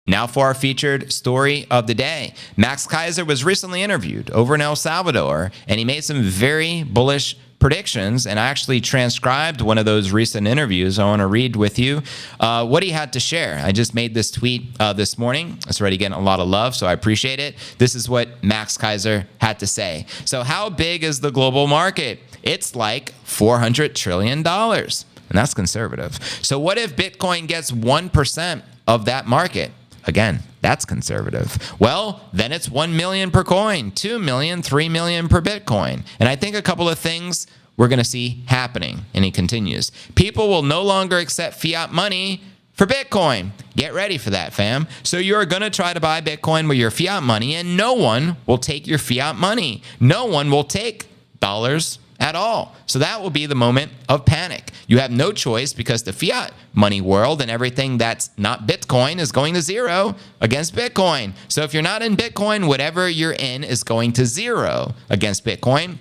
Now for our featured story of the day. Max Keiser was recently interviewed over in El Salvador, and he made some very bullish predictions, and I actually transcribed one of those recent interviews. I want to read with you what he had to share. I just made this tweet this morning. It's already getting a lot of love, so I appreciate it. This is what Max Keiser had to say. So how big is the global market? It's like $400 trillion, and that's conservative. So what if Bitcoin gets 1% of that market? Again, that's conservative. Well, then it's 1 million per coin, 2 million, 3 million per Bitcoin. And I think a couple of things we're going to see happening. And he continues. People will no longer accept fiat money for Bitcoin. Get ready for that, fam. So you're going to try to buy Bitcoin with your fiat money, and no one will take your fiat money. No one will take dollars at all. So that will be the moment of panic. You have no choice because the fiat money world and everything that's not Bitcoin is going to zero against Bitcoin. So if you're not in Bitcoin, whatever you're in is going to zero against Bitcoin.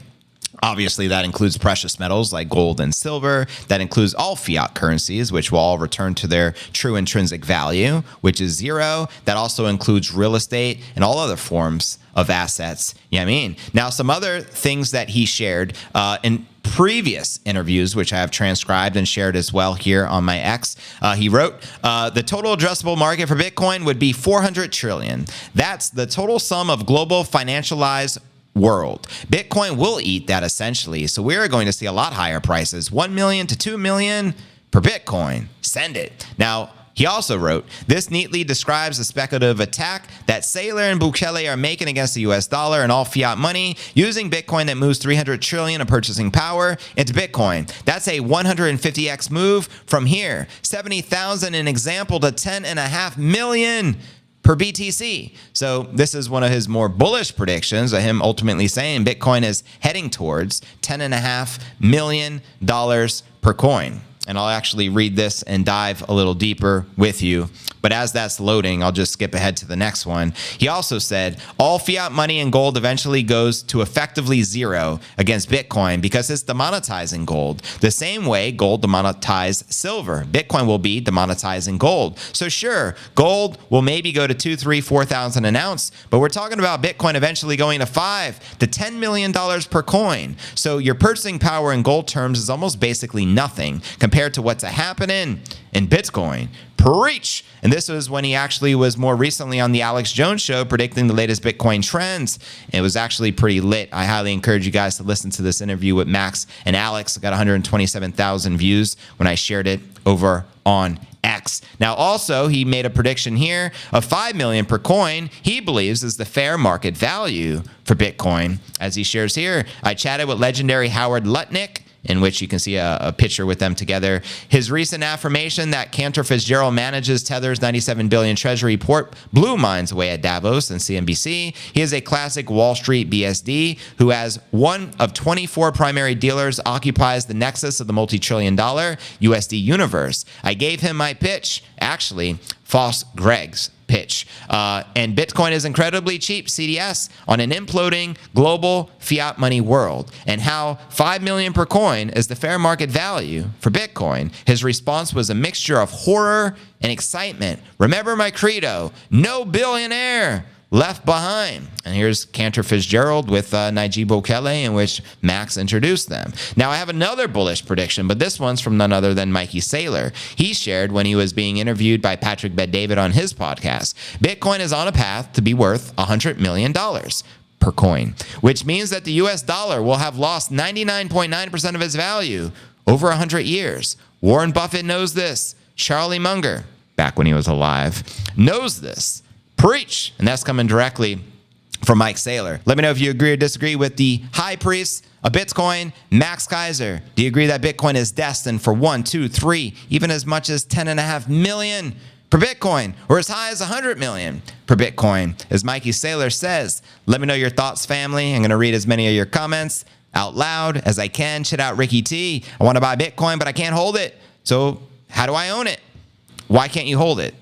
Obviously, that includes precious metals like gold and silver. That includes all fiat currencies, which will all return to their true intrinsic value, which is zero. That also includes real estate and all other forms of assets. You know what I mean? Now, some other things that he shared in previous interviews, which I have transcribed and shared as well here on my X, he wrote, the total addressable market for Bitcoin would be 400 trillion. That's the total sum of global financialized world. Bitcoin will eat that essentially. So we're going to see a lot higher prices, 1 million to 2 million per Bitcoin. Send it. Now, he also wrote, this neatly describes the speculative attack that Saylor and Bukele are making against the US dollar and all fiat money using Bitcoin that moves 300 trillion of purchasing power into Bitcoin. That's a 150x move from here. 70,000 an example to 10.5 million per BTC. So this is one of his more bullish predictions of him ultimately saying Bitcoin is heading towards $10.5 million per coin. And I'll actually read this and dive a little deeper with you. But as that's loading, I'll just skip ahead to the next one. He also said, all fiat money and gold eventually goes to effectively zero against Bitcoin because it's demonetizing gold. The same way gold demonetized silver, Bitcoin will be demonetizing gold. So sure, gold will maybe go to 2, 3, 4,000 an ounce, but we're talking about Bitcoin eventually going to $5 to $10 million per coin. So your purchasing power in gold terms is almost basically nothing compared to what's happening in Bitcoin. Preach! And this was when he actually was more recently on the Alex Jones show predicting the latest Bitcoin trends. It was actually pretty lit. I highly encourage you guys to listen to this interview with Max and Alex. I got 127,000 views when I shared it over on X. Now, also, he made a prediction here of 5 million per coin he believes is the fair market value for Bitcoin. As he shares here, I chatted with legendary Howard Lutnick, in which you can see a picture with them together. His recent affirmation that Cantor Fitzgerald manages Tether's $97 billion treasury port blew minds away at Davos and CNBC. He is a classic Wall Street BSD who, as one of 24 primary dealers, occupies the nexus of the multi-trillion-dollar USD universe. I gave him my pitch, actually, Foss Greg's pitch. And Bitcoin is incredibly cheap CDS on an imploding global fiat money world. And how 5 million per coin is the fair market value for Bitcoin. His response was a mixture of horror and excitement. Remember my credo, no billionaire left behind. And here's Cantor Fitzgerald with Nayib Bukele, in which Max introduced them. Now, I have another bullish prediction, but this one's from none other than Mikey Saylor. He shared when he was being interviewed by Patrick Bet-David on his podcast, Bitcoin is on a path to be worth $100 million per coin, which means that the US dollar will have lost 99.9% of its value over 100 years. Warren Buffett knows this. Charlie Munger, back when he was alive, knows this. Preach! And that's coming directly from Mike Saylor. Let me know if you agree or disagree with the high priest of Bitcoin, Max Keiser. Do you agree that Bitcoin is destined for 1, 2, 3, even as much as 10.5 million per Bitcoin, or as high as 100 million per Bitcoin? As Mikey Saylor says, let me know your thoughts, family. I'm going to read as many of your comments out loud as I can. Shit out Ricky T. I want to buy Bitcoin, but I can't hold it. So how do I own it? Why can't you hold it?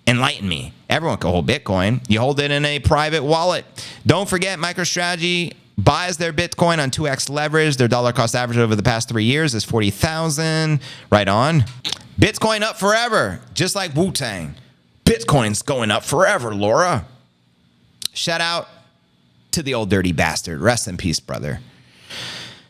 Enlighten me. Everyone can hold Bitcoin. You hold it in a private wallet. Don't forget, MicroStrategy buys their Bitcoin on 2x leverage. Their dollar cost average over the past 3 years is 40,000. Right on. Bitcoin up forever, just like Wu-Tang. Bitcoin's going up forever, Laura. Shout out to the old dirty bastard. Rest in peace, brother.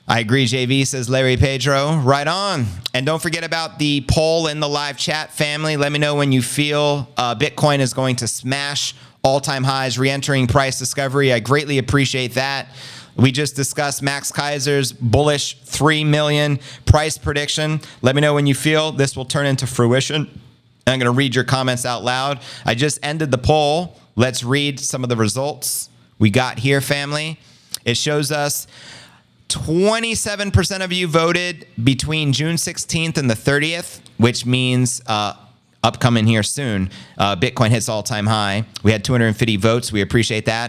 I agree, JV, says Larry Pedro. Right on. And don't forget about the poll in the live chat, family. Let me know when you feel Bitcoin is going to smash all-time highs, re-entering price discovery. I greatly appreciate that. We just discussed Max Keiser's bullish 3 million price prediction. Let me know when you feel this will turn into fruition. I'm going to read your comments out loud. I just ended the poll. Let's read some of the results we got here, family. It shows us 27% of you voted between June 16th and the 30th, which means upcoming here soon, Bitcoin hits all-time high. We had 250 votes. We appreciate that.